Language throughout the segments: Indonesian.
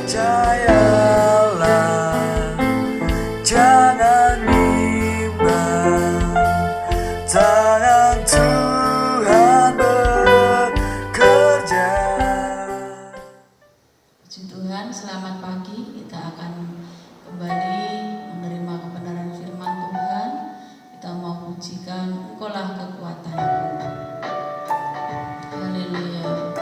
percayalah, jangan bimbang, tangan Tuhan bekerja. Puji Tuhan, selamat pagi. Kita akan kembali menerima kebenaran firman Tuhan. Kita mau pujikan Engkaulah kekuatanku. Haleluya.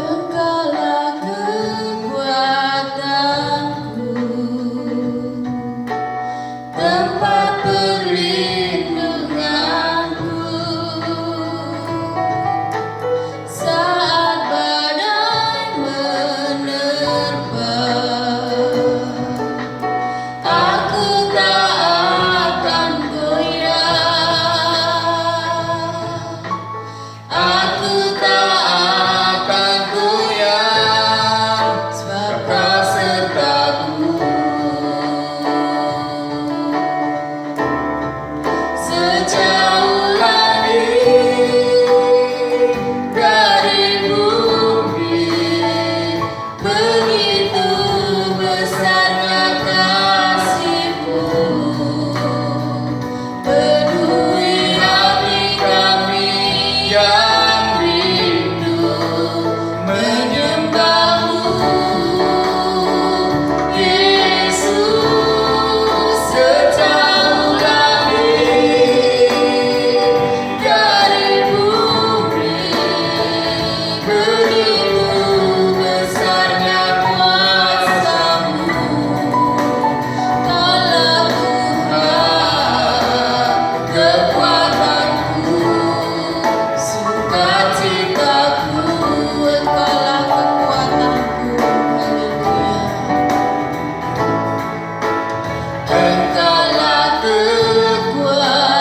Engkaulah kekuatanku, tempat perlindunganku saat badai menerpa. Aku tak akan goyah, aku tak akan goyah, sebab Kau sertaku. Sejauh langit dari bumi, begitu besarnya kasih-Mu. Penuhi hati kami yang rindu menyembah-Mu, Yesus. Sejauh langit dari bumi, begitu besarnya kuasa-Mu. Kaulah Tuhan kekuatanku, sukacitaku. Engkaulah kekuatanku. Haleluya. Engkaulah kekuatanku,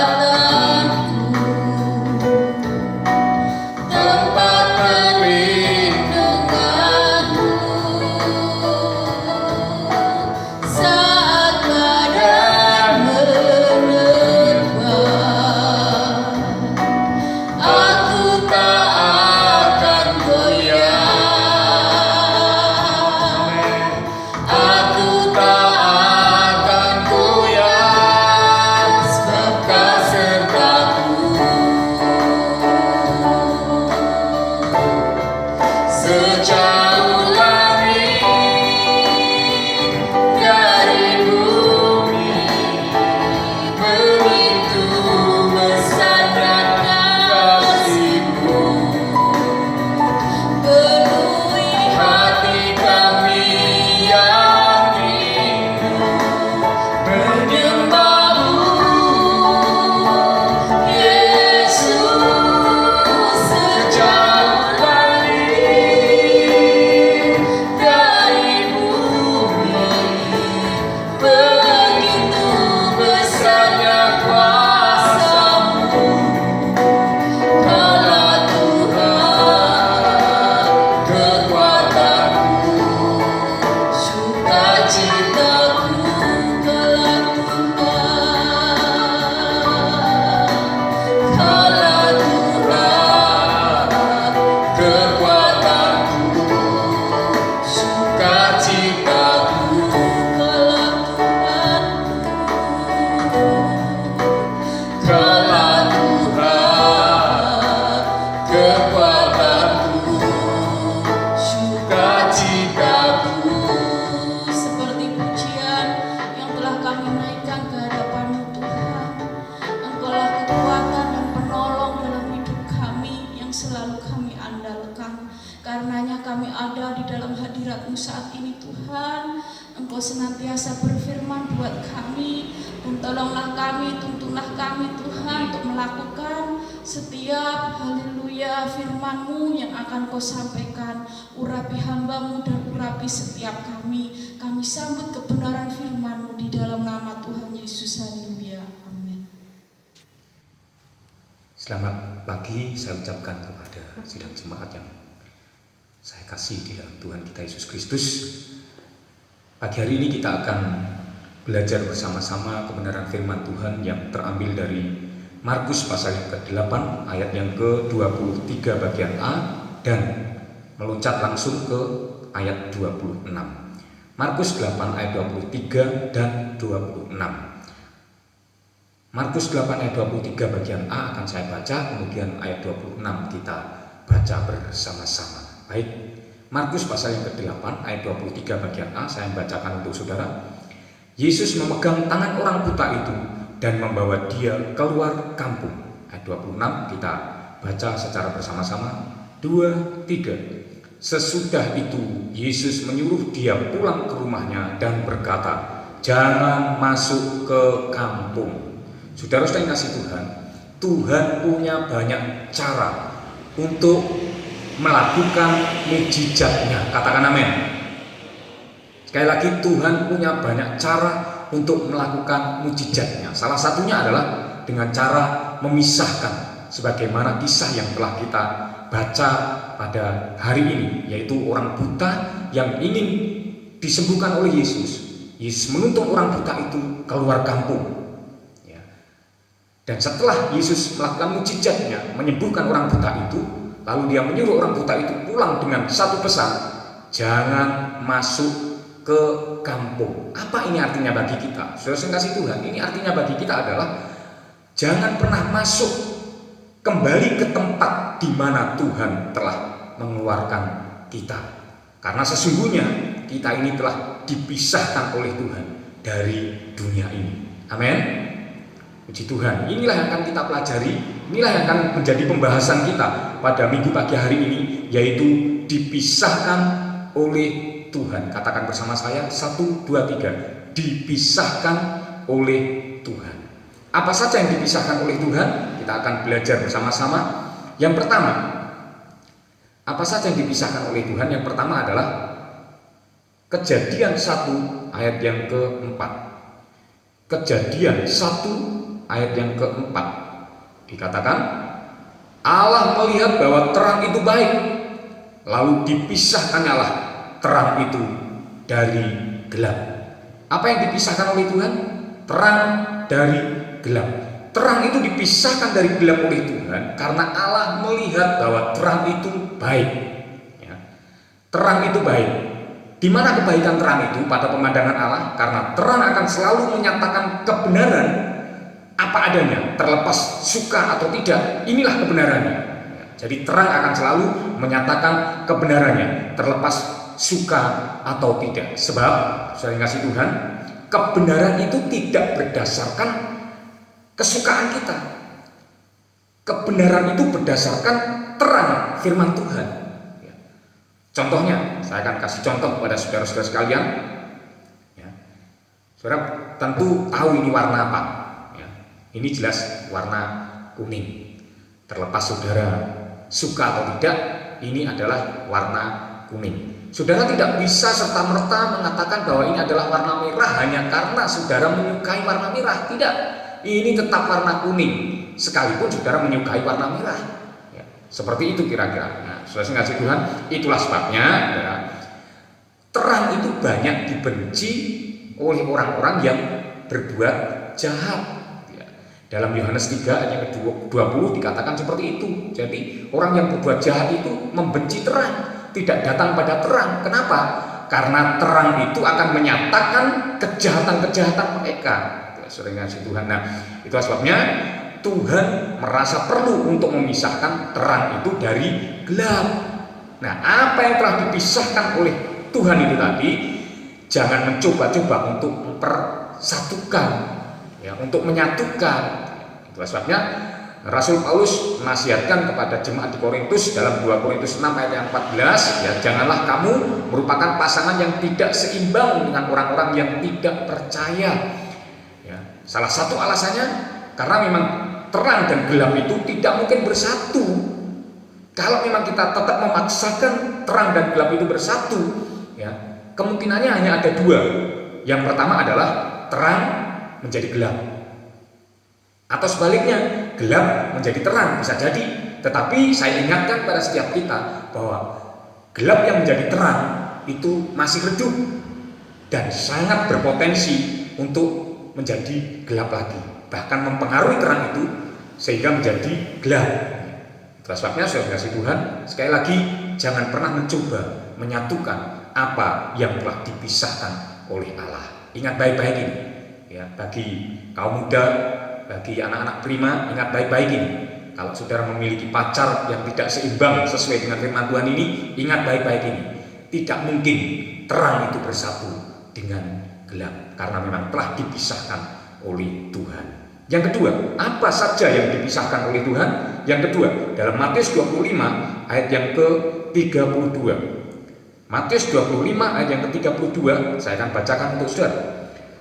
tempat perlindunganku saat badai menerpa. Aku tak akan goyah, aku tak akan goyah, sebab Kau sertaku. Sejauh langit dari bumi, begitu besarnya kasih-Mu. Penuhi hati kami yang rindu menyembah-Mu, Yesus. Sejauh langit dari bumi, begitu besarnya kuasa-Mu. Kaulah Tuhan kekuatanku, sukacitaku. Kaulah Tuhan, Kaulah Tuhan kekuatanku, sukacitaku. Kaulah Tuhan, Kaulah Tuhan kekuatanku, sukacitaku. Seperti pujian yang telah kami naikkan ke hadapan-Mu Tuhan, Engkaulah kekuatan dan penolong dalam hidup kami yang selalu kami andalkan. Karenanya kami ada di dalam hadirat-Mu saat ini Tuhan. Engkau senantiasa berfirman buat kami, dan tolonglah kami, tuntunlah kami Tuhan untuk melakukan setiap haleluya firman-Mu yang akan Kau sampaikan. Urapi hamba-Mu dan urapi setiap kami. Kami sambut kebenaran firman-Mu di dalam nama Tuhan Yesus. Haleluya. Amin. Selamat pagi saya ucapkan kepada sidang jemaat yang saya kasih di dalam Tuhan kita Yesus Kristus. Pagi hari ini kita akan belajar bersama-sama kebenaran firman Tuhan yang terambil dari Markus pasal yang ke-8 ayat yang ke-23 bagian A dan meloncat langsung ke ayat 26. Markus 8 ayat 23 dan 26. Markus 8 ayat 23 bagian A akan saya baca, kemudian ayat 26 kita baca bersama-sama. Baik, Markus pasal yang ke-8 ayat 23 bagian A saya bacakan untuk saudara. Yesus memegang tangan orang buta itu dan membawa dia keluar kampung. Ayat 26 kita baca secara bersama-sama. 2, 3. Sesudah itu Yesus menyuruh dia pulang ke rumahnya dan berkata, jangan masuk ke kampung. Saudara-saudara yang kasih Tuhan, Tuhan punya banyak cara untuk melakukan mujizatnya. Katakan amin. Sekali lagi, Tuhan punya banyak cara untuk melakukan mujizatnya. Salah satunya adalah dengan cara memisahkan, sebagaimana kisah yang telah kita baca pada hari ini, yaitu orang buta yang ingin disembuhkan oleh Yesus. Yesus menuntun orang buta itu keluar kampung. Dan setelah Yesus melakukan mujizatnya, menyembuhkan orang buta itu, lalu dia menyuruh orang buta itu pulang dengan satu pesan, jangan masuk ke kampung. Apa ini artinya bagi kita? Saudara kasih Tuhan, ini artinya bagi kita adalah jangan pernah masuk kembali ke tempat di mana Tuhan telah mengeluarkan kita. Karena sesungguhnya kita ini telah dipisahkan oleh Tuhan dari dunia ini. Amin. Puji Tuhan, inilah yang akan kita pelajari, inilah yang akan menjadi pembahasan kita pada minggu pagi hari ini, yaitu dipisahkan oleh Tuhan. Katakan bersama saya, 1, 2, 3. Dipisahkan oleh Tuhan. Apa saja yang dipisahkan oleh Tuhan? Kita akan belajar bersama-sama. Yang pertama, apa saja yang dipisahkan oleh Tuhan? Yang pertama adalah Kejadian 1 ayat yang ke-4. Kejadian 1 ayat yang ke-4 dikatakan, Allah melihat bahwa terang itu baik, lalu dipisahkannya Allah terang itu dari gelap. Apa yang dipisahkan oleh Tuhan? Terang dari gelap. Terang itu dipisahkan dari gelap oleh Tuhan karena Allah melihat bahwa terang itu baik. Ya. Terang itu baik. Di mana kebaikan terang itu pada pemandangan Allah? Karena terang akan selalu menyatakan kebenaran apa adanya, terlepas suka atau tidak, inilah kebenarannya. Jadi terang akan selalu menyatakan kebenarannya, terlepas suka atau tidak. Sebab, saya kasih Tuhan, kebenaran itu tidak berdasarkan kesukaan kita. Kebenaran itu berdasarkan terang firman Tuhan. Contohnya, saya akan kasih contoh kepada saudara-saudara sekalian. Saudara tentu tahu ini warna apa. Ini jelas warna kuning. Terlepas saudara suka atau tidak, ini adalah warna kuning. Saudara tidak bisa serta-merta mengatakan bahwa ini adalah warna merah hanya karena saudara menyukai warna merah. Tidak, ini tetap warna kuning sekalipun saudara menyukai warna merah. Ya, seperti itu kira-kira. Nah, saudara kasih Tuhan, itulah sebabnya ya, terang itu banyak dibenci oleh orang-orang yang berbuat jahat. Dalam Yohanes 3 ayat 20 dikatakan seperti itu. Jadi orang yang berbuat jahat itu membenci terang, tidak datang pada terang. Kenapa? Karena terang itu akan menyatakan kejahatan-kejahatan mereka. Sering ngasih Tuhan. Nah, itu sebabnya Tuhan merasa perlu untuk memisahkan terang itu dari gelap. Nah, apa yang telah dipisahkan oleh Tuhan itu tadi, jangan mencoba-coba untuk mempersatukan. Ya, untuk menyatukan. Itu sebabnya Rasul Paulus menasihatkan kepada jemaat di Korintus dalam 2 Korintus 6 ayat yang 14, ya, janganlah kamu merupakan pasangan yang tidak seimbang dengan orang-orang yang tidak percaya. Ya, salah satu alasannya karena memang terang dan gelap itu tidak mungkin bersatu. Kalau memang kita tetap memaksakan terang dan gelap itu bersatu, ya, kemungkinannya hanya ada dua. Yang pertama adalah terang menjadi gelap, atau sebaliknya gelap menjadi terang, bisa jadi. Tetapi saya ingatkan pada setiap kita bahwa gelap yang menjadi terang itu masih redup dan sangat berpotensi untuk menjadi gelap lagi, bahkan mempengaruhi terang itu sehingga menjadi gelap. Itulah sebabnya saudara kasih Tuhan, sekali lagi jangan pernah mencoba menyatukan apa yang telah dipisahkan oleh Allah. Ingat baik-baik ini, ya, bagi kaum muda, bagi anak-anak prima, ingat baik-baik ini. Kalau saudara memiliki pacar yang tidak seimbang sesuai dengan firman Tuhan ini, ingat baik-baik ini. Tidak mungkin terang itu bersatu dengan gelap, karena memang telah dipisahkan oleh Tuhan. Yang kedua, apa saja yang dipisahkan oleh Tuhan? Yang kedua, dalam Matius 25 ayat yang ke-32. Matius 25 ayat yang ke-32, saya akan bacakan untuk saudara.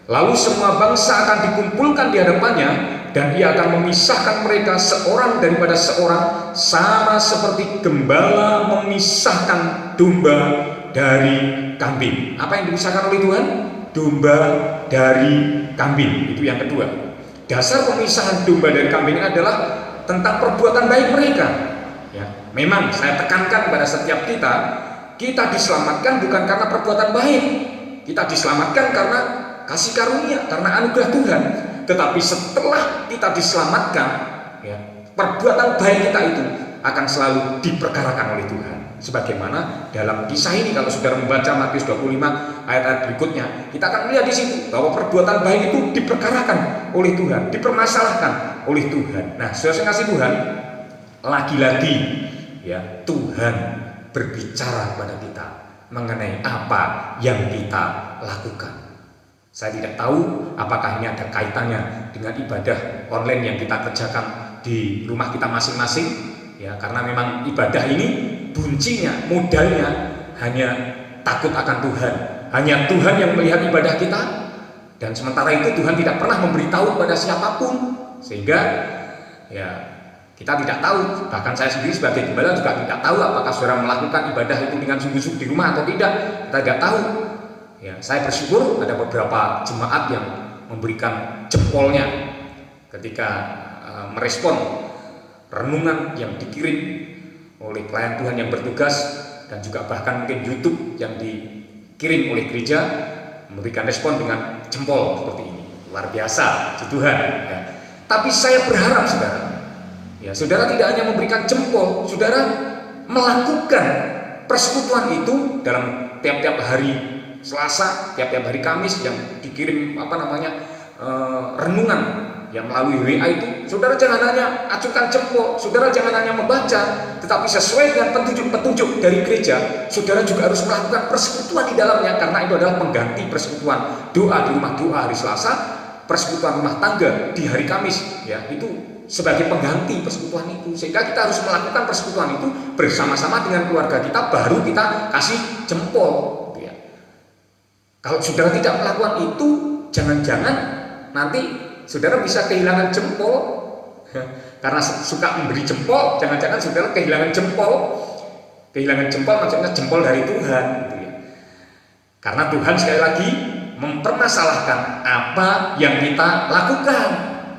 Lalu semua bangsa akan dikumpulkan di hadapannya, dan ia akan memisahkan mereka seorang daripada seorang, sama seperti gembala memisahkan domba dari kambing. Apa yang dipisahkan oleh Tuhan? Domba dari kambing. Itu yang kedua. Dasar pemisahan domba dari kambing adalah tentang perbuatan baik mereka. Ya, memang saya tekankan pada setiap kita diselamatkan bukan karena perbuatan baik. Kita diselamatkan karena kasih karunia, karena anugerah Tuhan. Tetapi setelah kita diselamatkan, ya, perbuatan baik kita itu akan selalu diperkarakan oleh Tuhan. Sebagaimana dalam kisah ini, kalau saudara membaca Matius 25 ayat-ayat berikutnya, kita akan melihat di situ bahwa perbuatan baik itu diperkarakan oleh Tuhan, dipermasalahkan oleh Tuhan. Nah, saudara kasih Tuhan, lagi-lagi ya, Tuhan berbicara kepada kita mengenai apa yang kita lakukan. Saya tidak tahu apakah ini ada kaitannya dengan ibadah online yang kita kerjakan di rumah kita masing-masing, ya, karena memang ibadah ini kuncinya, modalnya hanya takut akan Tuhan, hanya Tuhan yang melihat ibadah kita, dan sementara itu Tuhan tidak pernah memberitahu kepada siapapun, sehingga ya kita tidak tahu. Bahkan saya sendiri sebagai gembala juga tidak tahu apakah saudara melakukan ibadah itu dengan sungguh-sungguh di rumah atau tidak. Kita tidak tahu. Ya, saya bersyukur ada beberapa jemaat yang memberikan jempolnya ketika merespon renungan yang dikirim oleh pelayan Tuhan yang bertugas, dan juga bahkan mungkin YouTube yang dikirim oleh gereja, memberikan respon dengan jempol seperti ini. Luar biasa, puji Tuhan. Ya. Tapi saya berharap saudara, ya, saudara tidak hanya memberikan jempol, saudara melakukan persekutuan itu dalam tiap-tiap hari Selasa, tiap-tiap hari Kamis yang dikirim renungan yang melalui WA itu. Saudara jangan hanya acungkan jempol, saudara jangan hanya membaca, tetapi sesuai dengan petunjuk-petunjuk dari gereja, saudara juga harus melakukan persekutuan di dalamnya, karena itu adalah pengganti persekutuan doa di rumah doa hari Selasa, persekutuan rumah tangga di hari Kamis, ya, itu sebagai pengganti persekutuan itu. Sehingga kita harus melakukan persekutuan itu bersama-sama dengan keluarga kita, baru kita kasih jempol. Kalau saudara tidak melakukan itu, jangan-jangan nanti saudara bisa kehilangan jempol. Karena suka memberi jempol, jangan-jangan saudara kehilangan jempol. Kehilangan jempol maksudnya jempol dari Tuhan, gitu ya. Karena Tuhan sekali lagi mempermasalahkan apa yang kita lakukan,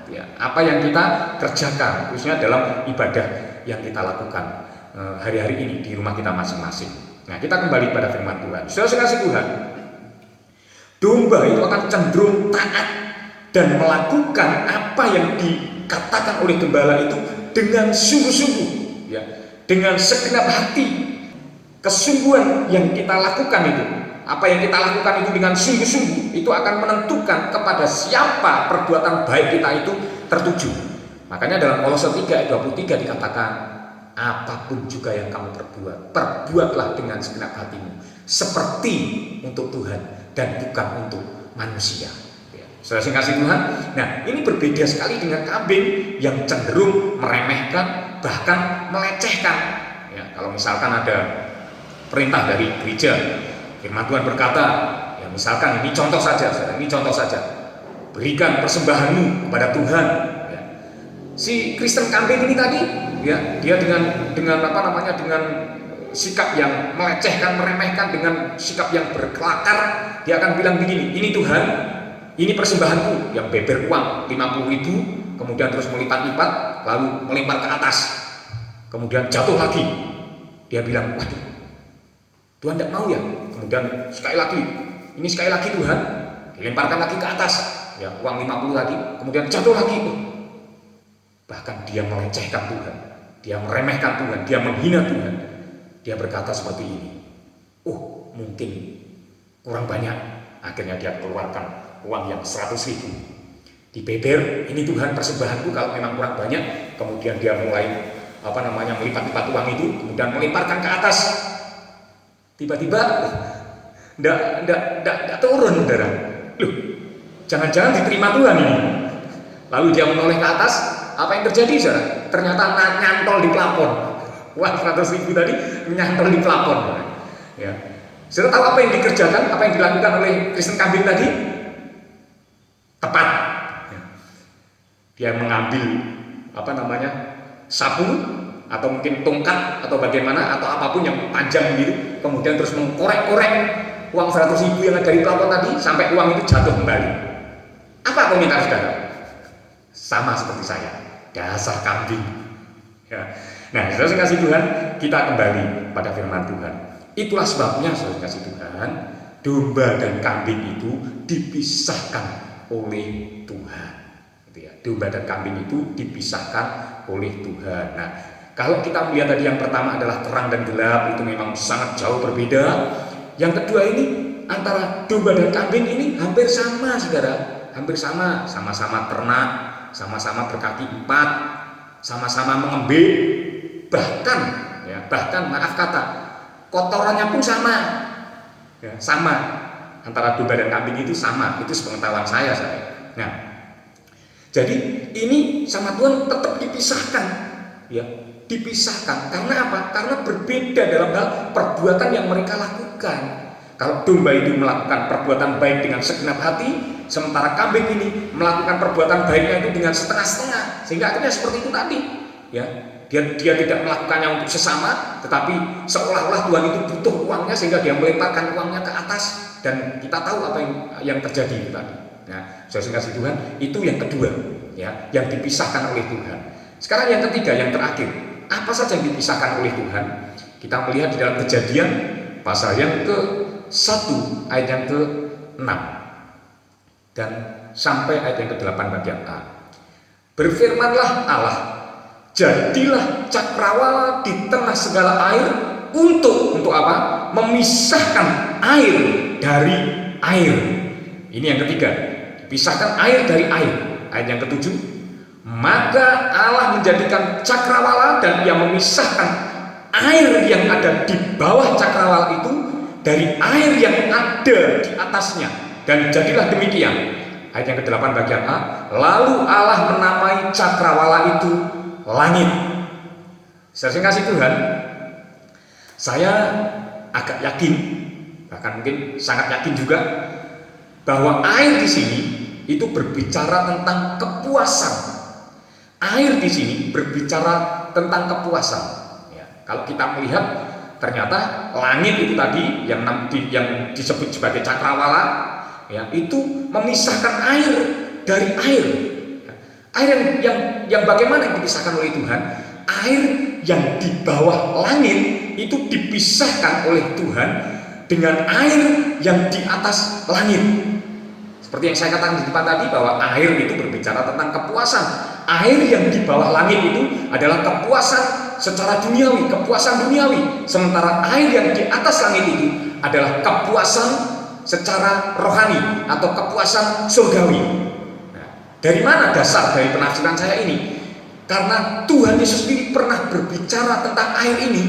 ya, apa yang kita kerjakan, khususnya dalam ibadah yang kita lakukan hari-hari ini di rumah kita masing-masing. Nah, kita kembali pada firman Tuhan. Saudara kasih Tuhan, domba itu akan cenderung taat dan melakukan apa yang dikatakan oleh gembala itu dengan sungguh-sungguh, ya, dengan segenap hati. Kesungguhan yang kita lakukan itu, apa yang kita lakukan itu dengan sungguh-sungguh, itu akan menentukan kepada siapa perbuatan baik kita itu tertuju. Makanya dalam Kolose 3 ayat 23 dikatakan, apapun juga yang kamu perbuat, perbuatlah dengan segenap hatimu, seperti untuk Tuhan dan bukan untuk manusia. Ya, saudara yang kasih Tuhan, nah ini berbeda sekali dengan kambing yang cenderung meremehkan, bahkan melecehkan. Ya, kalau misalkan ada perintah dari gereja, firman Tuhan berkata, ya misalkan ini contoh saja, ini contoh saja, berikan persembahanmu kepada Tuhan. Ya. Si Kristen kambing ini tadi, ya, dia dengan dengan sikap yang melecehkan, meremehkan, dengan sikap yang berkelakar, dia akan bilang begini, ini Tuhan, ini persembahanku, yang beber uang 50.000, kemudian terus melipat-lipat, lalu melempar ke atas, kemudian jatuh lagi. Dia bilang, waduh, Tuhan tidak mau ya. Kemudian sekali lagi, ini sekali lagi Tuhan, dilemparkan lagi ke atas, ya, uang 50 tadi, kemudian jatuh lagi. Bahkan dia melecehkan Tuhan, dia meremehkan Tuhan, dia menghina Tuhan. Dia berkata seperti ini, mungkin kurang banyak. Akhirnya dia keluarkan uang yang 100.000. Dibeber, ini Tuhan persembahanku kalau memang kurang banyak. Kemudian dia mulai melipat-lipat uang itu, kemudian melemparkan ke atas. Tiba-tiba enggak turun, saudara. Loh, jangan-jangan diterima Tuhan ini. Lalu dia menoleh ke atas, apa yang terjadi, saudara? Ternyata nyantol di plafon. Uang 100.000 tadi nyantol di plafon. Ya. Saudara tahu apa yang dikerjakan, apa yang dilakukan oleh Kristen kambing tadi? Tepat. Ya. Dia mengambil sapu atau mungkin tongkat atau bagaimana atau apapun yang panjang gitu, kemudian terus mengkorek-korek uang 100.000 yang ada di plafon tadi sampai uang itu jatuh kembali. Apa komentar saudara? Sama seperti saya, dasar kambing. Ya. Nah, saudara kasih Tuhan, kita kembali pada firman Tuhan. Itulah sebabnya saudara kasih Tuhan, domba dan kambing itu dipisahkan oleh Tuhan. Gitu ya. Domba dan kambing itu dipisahkan oleh Tuhan. Nah, kalau kita melihat tadi yang pertama adalah terang dan gelap, itu memang sangat jauh berbeda. Yang kedua ini antara domba dan kambing ini hampir sama, saudara. Hampir sama, sama-sama ternak, sama-sama berkaki 4, sama-sama mengembe, bahkan maaf kata, kotorannya pun sama. Ya, sama. Antara domba dan kambing itu sama. Itu sepengetahuan saya. Nah, jadi ini sama Tuhan tetap dipisahkan, ya, dipisahkan. Karena apa? Karena berbeda dalam hal perbuatan yang mereka lakukan. Kalau domba itu melakukan perbuatan baik dengan segenap hati, sementara kambing ini melakukan perbuatan baiknya itu dengan setengah-setengah, sehingga akhirnya seperti itu tadi, ya. Dia tidak melakukannya untuk sesama, tetapi seolah-olah Tuhan itu butuh uangnya sehingga dia melemparkan uangnya ke atas, dan kita tahu apa yang terjadi itu tadi. Nah, saudara kasih Tuhan, itu yang kedua, ya, yang dipisahkan oleh Tuhan. Sekarang yang ketiga, yang terakhir, apa saja yang dipisahkan oleh Tuhan? Kita melihat di dalam Kejadian pasal yang ke-1 ayat yang ke-6 dan sampai ayat yang ke-8 bagian A. Berfirmanlah Allah, jadilah cakrawala di tengah segala air untuk apa? Memisahkan air dari air. Ini yang ketiga, pisahkan air dari air. Ayat yang ke-7, maka Allah menjadikan cakrawala dan ia memisahkan air yang ada di bawah cakrawala itu dari air yang ada di atasnya, dan jadilah demikian. Ayat yang ke-8 bagian A, lalu Allah menamai cakrawala itu langit. Saya kasih Tuhan, saya agak yakin, bahkan mungkin sangat yakin juga, bahwa air di sini itu berbicara tentang kepuasan. Air di sini berbicara tentang kepuasan. Ya, kalau kita melihat, ternyata langit itu tadi yang disebut sebagai cakrawala, ya, itu memisahkan air dari air. Air yang bagaimana yang dipisahkan oleh Tuhan? Air yang di bawah langit itu dipisahkan oleh Tuhan dengan air yang di atas langit. Seperti yang saya katakan di depan tadi, bahwa air itu berbicara tentang kepuasan. Air yang di bawah langit itu adalah kepuasan secara duniawi, kepuasan duniawi. Sementara air yang di atas langit itu adalah kepuasan secara rohani atau kepuasan surgawi. Nah, dari mana dasar dari penafsiran saya ini? Karena Tuhan Yesus sendiri pernah berbicara tentang air ini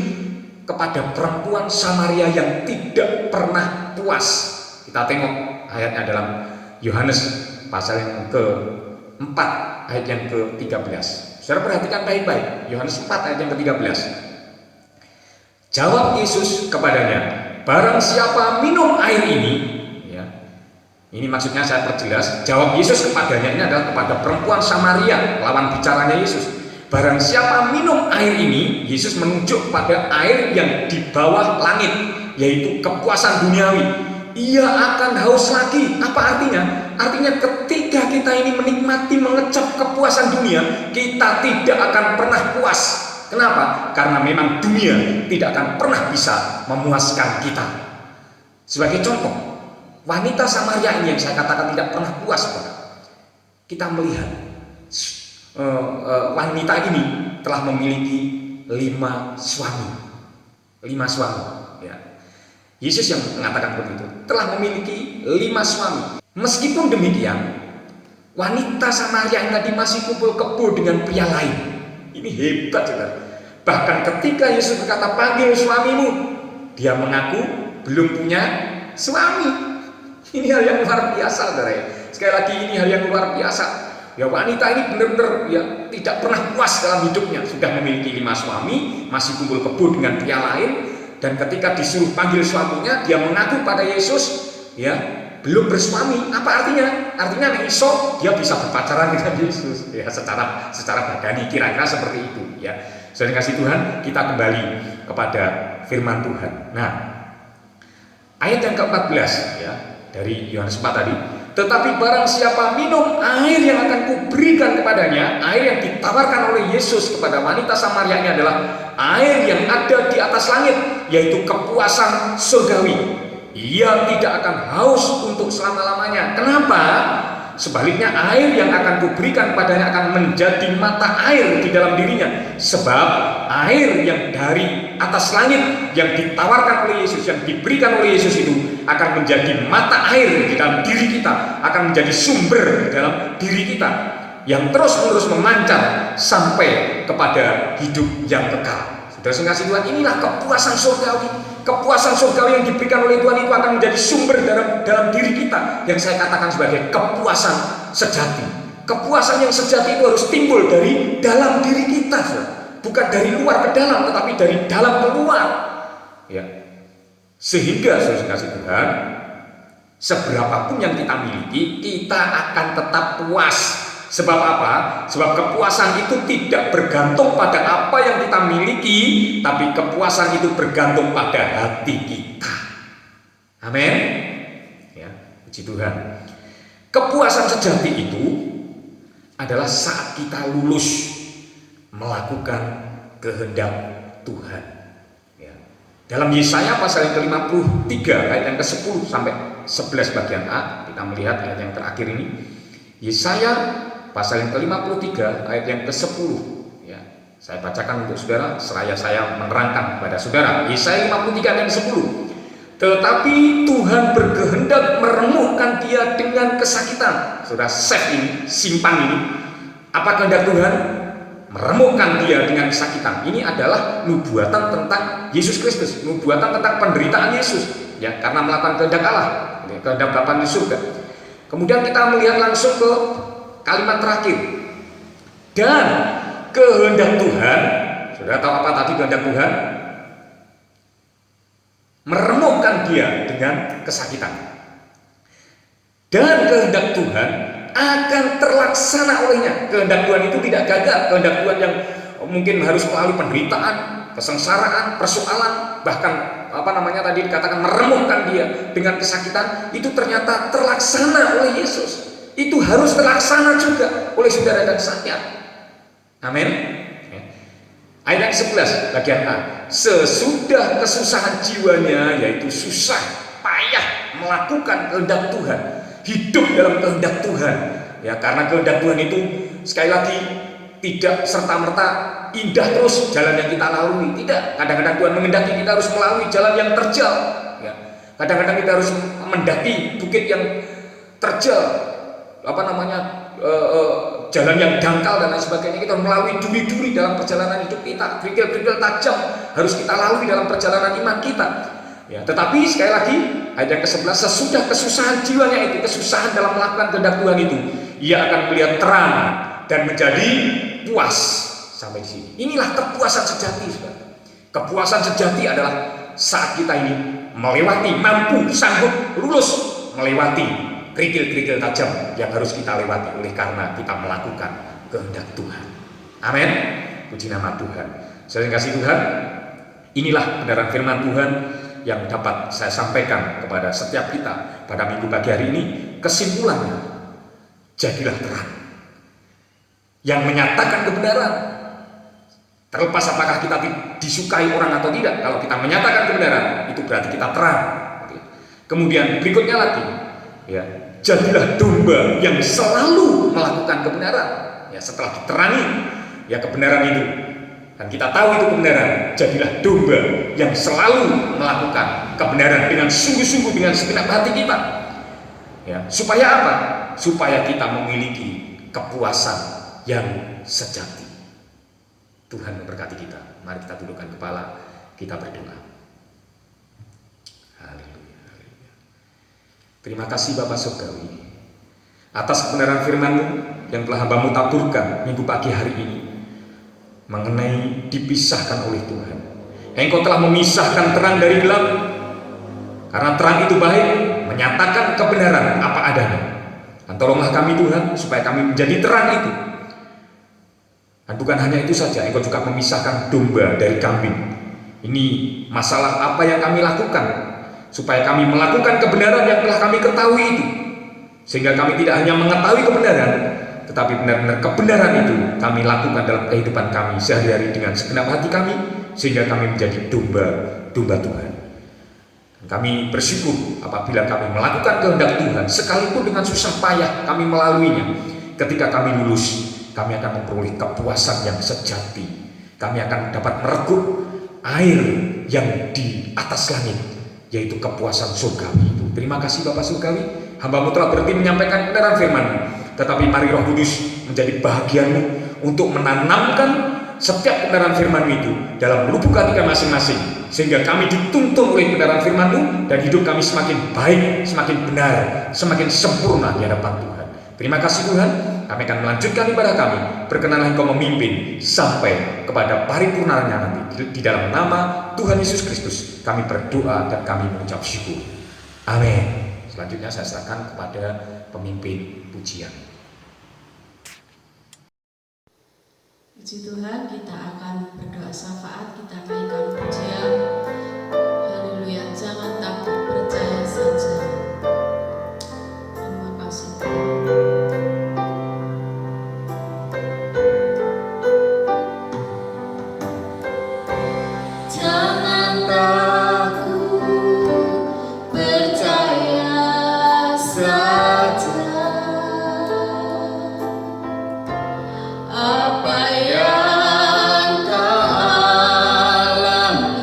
kepada perempuan Samaria yang tidak pernah puas. Kita tengok ayatnya dalam Yohanes pasal yang ke-4 ayat yang ke-13. Saudara perhatikan baik-baik, Yohanes 4 ayat yang ke-13. Jawab Yesus kepadanya, barang siapa minum air ini, ya, ini maksudnya saya perjelas, jawab Yesus kepadanya ini adalah kepada perempuan Samaria, lawan bicaranya Yesus. Barang siapa minum air ini, Yesus menunjuk pada air yang di bawah langit, yaitu kepuasan duniawi. Ia akan haus lagi. Apa artinya? Artinya ketika kita ini menikmati, mengecap kepuasan dunia, kita tidak akan pernah puas. Kenapa? Karena memang dunia tidak akan pernah bisa memuaskan kita. Sebagai contoh, wanita Samaria ini yang saya katakan tidak pernah puas, Saudara. Kita melihat wanita ini telah memiliki 5 suami. 5 suami, ya. Yesus yang mengatakan begitu, telah memiliki 5 suami. Meskipun demikian, wanita Samaria yang tadi masih kumpul kebo dengan pria lain. Ini hebat, Saudara. Bahkan ketika Yesus berkata, panggil suamimu, dia mengaku belum punya suami. Ini hal yang luar biasa, Saudara. Sekali lagi, ini hal yang luar biasa. Ya, wanita ini benar-benar ya tidak pernah puas dalam hidupnya. Sudah memiliki 5 suami, masih kumpul kebo dengan pria lain, dan ketika disuruh panggil suaminya, dia mengaku pada Yesus, ya belum bersuami. Apa artinya? Artinya besok dia bisa berpacaran dengan Yesus. Ya, secara badani kira-kira seperti itu. Ya, saudara kasih Tuhan, kita kembali kepada firman Tuhan. Nah, ayat yang ke-14 ya dari Yohanes 4 tadi. Tetapi barang siapa minum air yang akan kuberikan kepadanya, air yang ditawarkan oleh Yesus kepada wanita Samaria ini adalah air yang ada di atas langit, yaitu kepuasan surgawi. Ia tidak akan haus untuk selama-lamanya. Kenapa? Sebaliknya, air yang akan kuberikan padanya akan menjadi mata air di dalam dirinya. Sebab air yang dari atas langit yang ditawarkan oleh Yesus, yang diberikan oleh Yesus itu akan menjadi mata air di dalam diri kita, akan menjadi sumber di dalam diri kita, yang terus-menerus memancar sampai kepada hidup yang kekal. Saudara kasih Tuhan, inilah kepuasan surgawi. Kepuasan surgawi yang diberikan oleh Tuhan itu akan menjadi sumber dalam diri kita, yang saya katakan sebagai kepuasan sejati. Kepuasan yang sejati itu harus timbul dari dalam diri kita, bukan dari luar ke dalam, tetapi dari dalam ke luar. Ya. Sehingga saudara kasih Tuhan, seberapapun yang kita miliki, kita akan tetap puas. Sebab apa? Sebab kepuasan itu tidak bergantung pada apa yang kita miliki, tapi kepuasan itu bergantung pada hati kita. Amin. Ya, puji Tuhan. Kepuasan sejati itu adalah saat kita lulus melakukan kehendak Tuhan. Ya. Dalam Yesaya pasal yang ke-53 ayat yang ke-10 sampai 11 bagian A, kita melihat ayat yang terakhir ini. Yesaya pasal yang ke-53 ayat yang ke-10, ya. Saya bacakan untuk saudara seraya saya menerangkan kepada saudara. Yesaya 53 ayat 10. Tetapi Tuhan berkehendak meremukkan dia dengan kesakitan. Saudara save ini, simpan ini. Apa kehendak Tuhan? Meremukkan dia dengan kesakitan. Ini adalah nubuatan tentang Yesus Kristus, nubuatan tentang penderitaan Yesus, ya, karena melakukan kehendak Allah, kehendak Bapa di surga. Kemudian kita melihat langsung ke kalimat terakhir. Dan kehendak Tuhan, saudara tahu apa tadi kehendak Tuhan? Meremukkan dia dengan kesakitan. Dan kehendak Tuhan akan terlaksana olehnya. Kehendak Tuhan itu tidak gagal. Kehendak Tuhan yang mungkin harus melalui penderitaan, kesengsaraan, persoalan, bahkan tadi dikatakan meremukkan dia dengan kesakitan, itu ternyata terlaksana oleh Yesus. Itu harus terlaksana juga oleh saudara dan saya. Amin. Ayat 11 bagian A. Sesudah kesusahan jiwanya, yaitu susah, payah melakukan kehendak Tuhan, hidup dalam kehendak Tuhan. Ya, karena kehendak Tuhan itu sekali lagi tidak serta-merta indah terus jalan yang kita lalui. Tidak. Kadang-kadang Tuhan menghendaki kita harus melalui jalan yang terjal. Ya. Kadang-kadang kita harus mendaki bukit yang terjal. Jalan yang dangkal dan lain sebagainya. Kita melalui duri-duri dalam perjalanan hidup kita, kerikil-kerikil tajam harus kita lalui dalam perjalanan iman kita. Ya, tetapi sekali lagi ayat yang ke-11, sesudah kesusahan jiwanya itu, kesusahan dalam melakukan kehendak Tuhan itu, ia akan melihat terang dan menjadi puas. Sampai di sini. Inilah kepuasan sejati, saudara. Kepuasan sejati adalah saat kita ini melewati, mampu, sanggup, lulus melewati kerikil-kerikil tajam yang harus kita lewati oleh karena kita melakukan kehendak Tuhan. Amin. Puji nama Tuhan. Saya kasih Tuhan, inilah kebenaran firman Tuhan yang dapat saya sampaikan kepada setiap kita pada minggu pagi hari ini. Kesimpulannya, jadilah terang yang menyatakan kebenaran. Terlepas apakah kita disukai orang atau tidak, kalau kita menyatakan kebenaran, itu berarti kita terang. Kemudian berikutnya lagi, ya, jadilah domba yang selalu melakukan kebenaran. Ya, setelah diterangi ya kebenaran itu, dan kita tahu itu kebenaran, jadilah domba yang selalu melakukan kebenaran dengan sungguh-sungguh, dengan segenap hati kita. Ya, supaya apa? Supaya kita memiliki kepuasan yang sejati. Tuhan memberkati kita. Mari kita tundukkan kepala, kita berdoa. Haleluya, haleluya. Terima kasih Bapa Surgawi atas kebenaran firman-Mu yang telah hamba-Mu taburkan minggu pagi hari ini mengenai dipisahkan oleh Tuhan. Engkau telah memisahkan terang dari gelap, karena terang itu baik, menyatakan kebenaran apa adanya. Dan tolonglah kami Tuhan, supaya kami menjadi terang itu. Dan bukan hanya itu saja, Engkau juga memisahkan domba dari kambing. Ini masalah apa yang kami lakukan, supaya kami melakukan kebenaran yang telah kami ketahui itu. Sehingga kami tidak hanya mengetahui kebenaran, tetapi benar-benar kebenaran itu kami lakukan dalam kehidupan kami sehari-hari dengan segenap hati kami, sehingga kami menjadi domba-domba Tuhan. Kami bersyukur apabila kami melakukan kehendak Tuhan, sekalipun dengan susah payah kami melaluinya. Ketika kami lulus, kami akan memperoleh kepuasan yang sejati. Kami akan dapat meregup air yang di atas langit, yaitu kepuasan surgawi itu. Terima kasih Bapak Surgawi, hamba-Mu telah berhenti menyampaikan kebenaran firman-Mu, tetapi mari Roh Kudus menjadi bahagian-Mu untuk menanamkan setiap kebenaran firman-Mu itu dalam lubuk hati kami masing-masing, sehingga kami dituntun oleh kebenaran firman-Mu dan hidup kami semakin baik, semakin benar, semakin sempurna di hadapan Tuhan. Terima kasih Tuhan, kami akan melanjutkan ibadah kami. Berkenanlah Engkau memimpin sampai kepada paripurnanya nanti. Di dalam nama Tuhan Yesus Kristus kami berdoa dan kami mengucap syukur. Amin. Selanjutnya saya serahkan kepada pemimpin pujian. Puji Tuhan, kita akan berdoa syafaat, kita naikkan pujian. Haleluya, jangan takut, percaya saja. Terima kasih Tuhan. Apa yang kau alami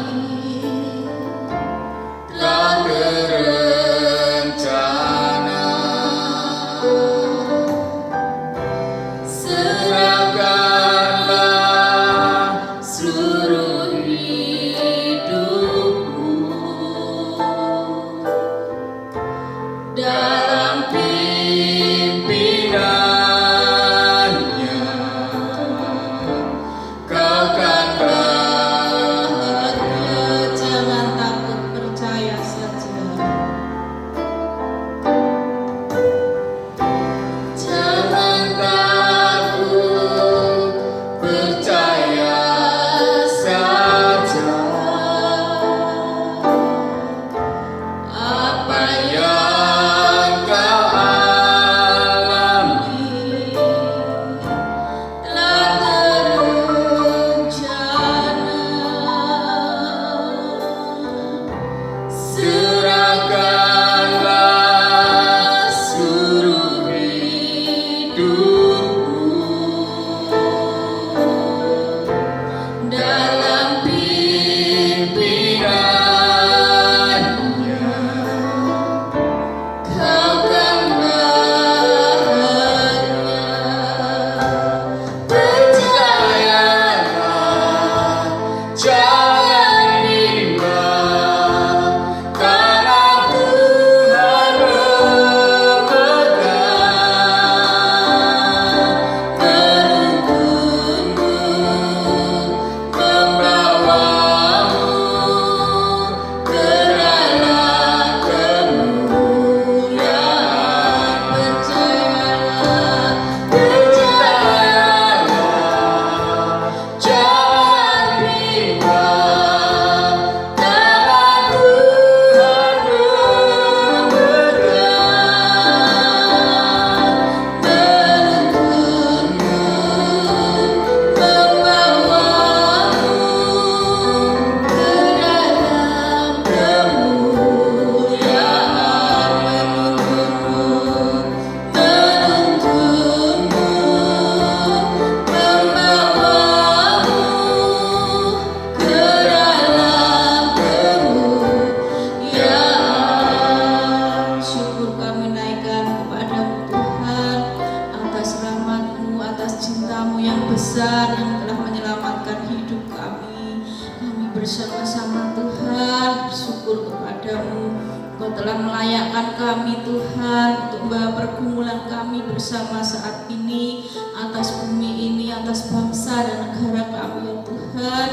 kuasa-Mu yang besar yang telah menyelamatkan hidup kami. Kami bersama-sama Tuhan bersyukur kepada-Mu. Engkau telah melayakkan kami Tuhan untuk membawa pergumulan kami bersama saat ini atas bumi ini, atas bangsa dan negara kami ya Tuhan,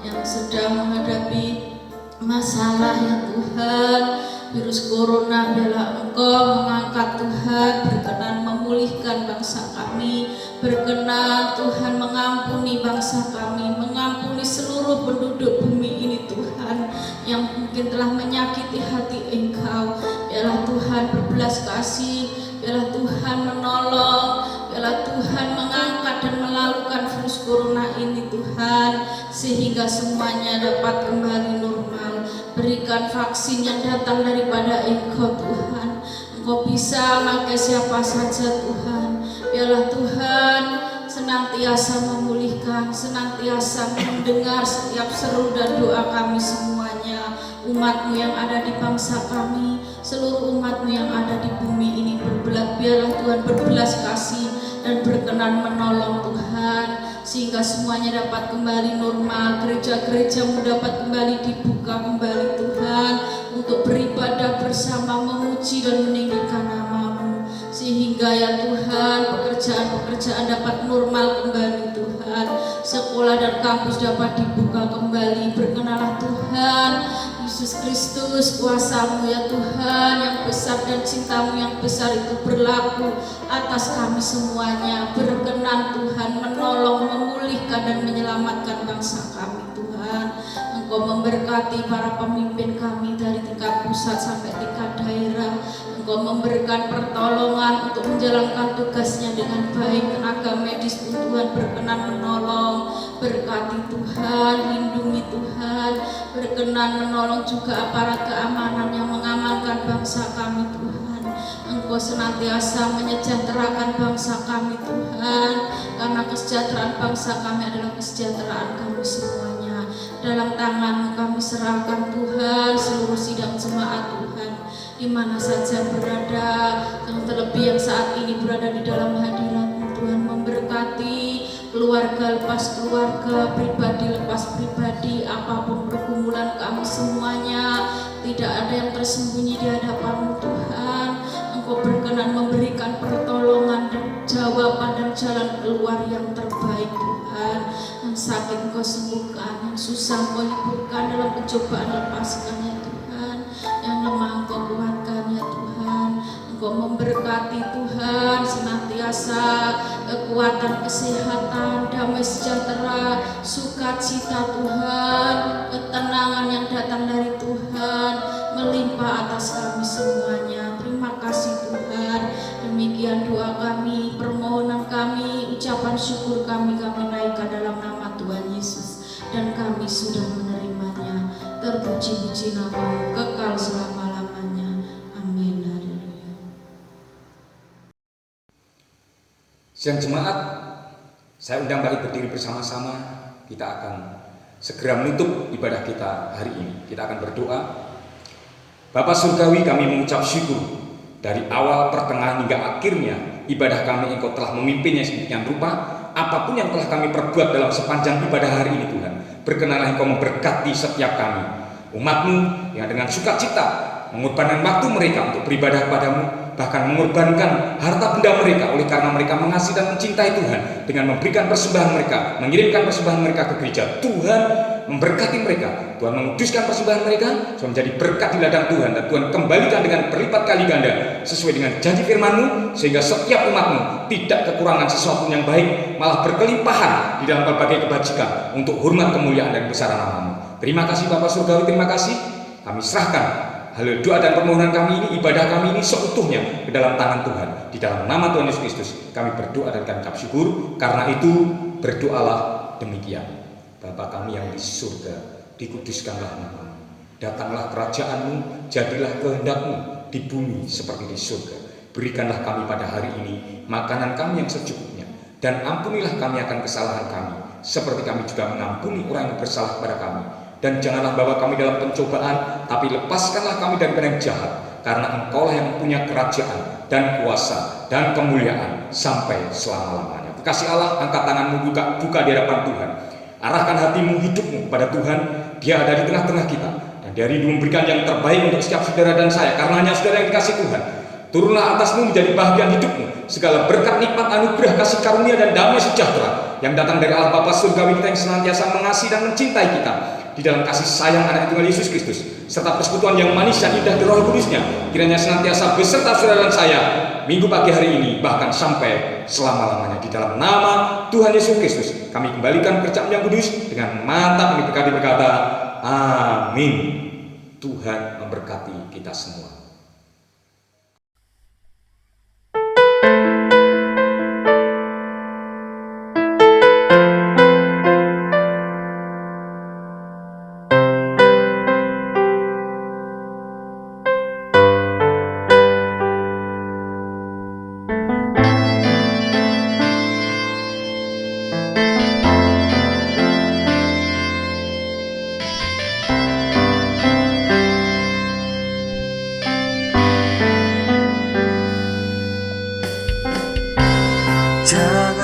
yang sedang menghadapi masalah ya Tuhan. Virus corona, biarlah Engkau mengangkat Tuhan, berkenan memulihkan bangsa kami, berkenan Tuhan mengampuni bangsa kami, mengampuni seluruh penduduk bumi ini Tuhan, yang mungkin telah menyakiti hati Engkau. Biarlah Tuhan berbelas kasih, biarlah Tuhan menolong, biarlah Tuhan mengangkat dan melalukan virus corona ini Tuhan, sehingga semuanya dapat kembali normal. Berikan vaksin yang datang daripada Engkau Tuhan. Engkau bisa pakai siapa saja Tuhan. Biarlah Tuhan senantiasa memulihkan, senantiasa mendengar setiap seru dan doa kami semuanya. Umat-Mu yang ada di bangsa kami, seluruh umat-Mu yang ada di bumi ini biarlah Tuhan berbelas kasih dan berkenan menolong Tuhan, sehingga semuanya dapat kembali normal. Gereja-gereja-Mu dapat kembali dibuka kembali Tuhan, untuk beribadah bersama, memuji dan meninggikan nama-Mu, sehingga ya Tuhan pekerjaan-pekerjaan dapat normal kembali Tuhan, sekolah dan kampus dapat dibuka kembali. Berkenalah Tuhan Yesus Kristus, kuasa-Mu ya Tuhan yang besar dan cinta-Mu yang besar itu berlaku atas kami semuanya. Berkenan Tuhan menolong, memulihkan dan menyelamatkan bangsa kami Tuhan. Engkau memberkati para pemimpin kami dari tingkat pusat sampai tingkat daerah. Engkau memberikan pertolongan untuk menjalankan tugasnya dengan baik. Tenaga medis pun Tuhan berkenan menolong. Berkati Tuhan, lindungi Tuhan. Berkenan menolong juga aparat keamanan yang mengamankan bangsa kami Tuhan. Engkau senantiasa menyejahterakan bangsa kami Tuhan, karena kesejahteraan bangsa kami adalah kesejahteraan kami semuanya. Dalam tangan-Mu kami serahkan Tuhan seluruh sidang jemaat Tuhan, di mana saja berada, yang terlebih yang saat ini berada di dalam hadirat-Mu Tuhan. Memberkati keluarga lepas keluarga, pribadi lepas pribadi, apapun pergumulan kami semuanya, tidak ada yang tersembunyi di hadapan-Mu Tuhan. Engkau berkenan memberikan pertolongan dan jawaban dan jalan keluar yang terbaik Tuhan. Yang sakit Engkau sembuhkan, yang susah Engkau hiburkan, dalam pencobaan lepaskan ya Tuhan, yang lemah Engkau kuatkan ya Tuhan. Engkau memberkati Tuhan senantiasa kekuatan, kesehatan, damai sejahtera, sukacita Tuhan, ketenangan yang datang dari Tuhan melimpah atas kami semuanya. Terima kasih Tuhan. Demikian doa kami, permohonan kami, ucapan syukur kami naikkan dalam nama Tuhan Yesus, dan kami sudah menerimanya. Terpuji-puji nama-Mu kekal selama-lamanya. Amin. Haleluya. Siang jemaat, saya undang balik berdiri bersama-sama. Kita akan segera menutup ibadah kita hari ini. Kita akan berdoa. Bapa Surgawi, kami mengucap syukur dari awal, pertengahan hingga akhirnya ibadah kami Engkau telah memimpinnya sedemikian rupa. Apapun yang telah kami perbuat dalam sepanjang ibadah hari ini Tuhan, berkenanlah Engkau memberkati setiap kami, umat-Mu yang dengan sukacita mengorbankan waktu mereka untuk beribadah kepada-Mu, bahkan mengorbankan harta benda mereka oleh karena mereka mengasihi dan mencintai Tuhan, dengan memberikan persembahan mereka, mengirimkan persembahan mereka ke gereja. Tuhan memberkati mereka, Tuhan menguduskan persembahan mereka, Tuhan menjadi berkat di ladang Tuhan, dan Tuhan kembalikan dengan berlipat kali ganda sesuai dengan janji firman-Mu, sehingga setiap umat-Mu tidak kekurangan sesuatu yang baik, malah berkelimpahan di dalam berbagai kebajikan untuk hormat, kemuliaan dan kebesaran nama-Mu. Terima kasih Bapa Surgawi, terima kasih. Kami serahkan hal doa dan permohonan kami ini, ibadah kami ini seutuhnya ke dalam tangan Tuhan. Di dalam nama Tuhan Yesus Kristus kami berdoa dan kami ucap syukur. Karena itu berdoalah demikian. Bapa kami yang di surga, dikuduskanlah nama-Mu. Datanglah kerajaan-Mu, jadilah kehendak-Mu di bumi seperti di surga. Berikanlah kami pada hari ini makanan kami yang secukupnya, dan ampunilah kami akan kesalahan kami, seperti kami juga mengampuni orang yang bersalah kepada kami. Dan janganlah bawa kami dalam pencobaan, tapi lepaskanlah kami dari yang jahat, karena Engkaulah yang punya kerajaan dan kuasa dan kemuliaan sampai selama-lamanya. Kekasih Allah, angkat tanganmu buka di hadapan Tuhan. Arahkan hatimu, hidupmu kepada Tuhan. Dia ada di tengah-tengah kita. Dan dia rindu memberikan yang terbaik untuk setiap saudara dan saya. Karenanya saudara yang dikasih Tuhan, turunlah atasmu menjadi bahagian hidupmu. Segala berkat, nikmat, anugerah, kasih karunia dan damai sejahtera yang datang dari Allah Bapa surgawi kita yang senantiasa mengasihi dan mencintai kita di dalam kasih sayang anak tunggal Yesus Kristus, serta persekutuan yang manis dan indah di Roh Kudusnya, kiranya senantiasa beserta saudara dan saya minggu pagi hari ini, bahkan sampai selama-lamanya. Di dalam nama Tuhan Yesus Kristus kami kembalikan kerjaan yang kudus dengan mantap ini berkata amin. Tuhan memberkati kita semua. Jangan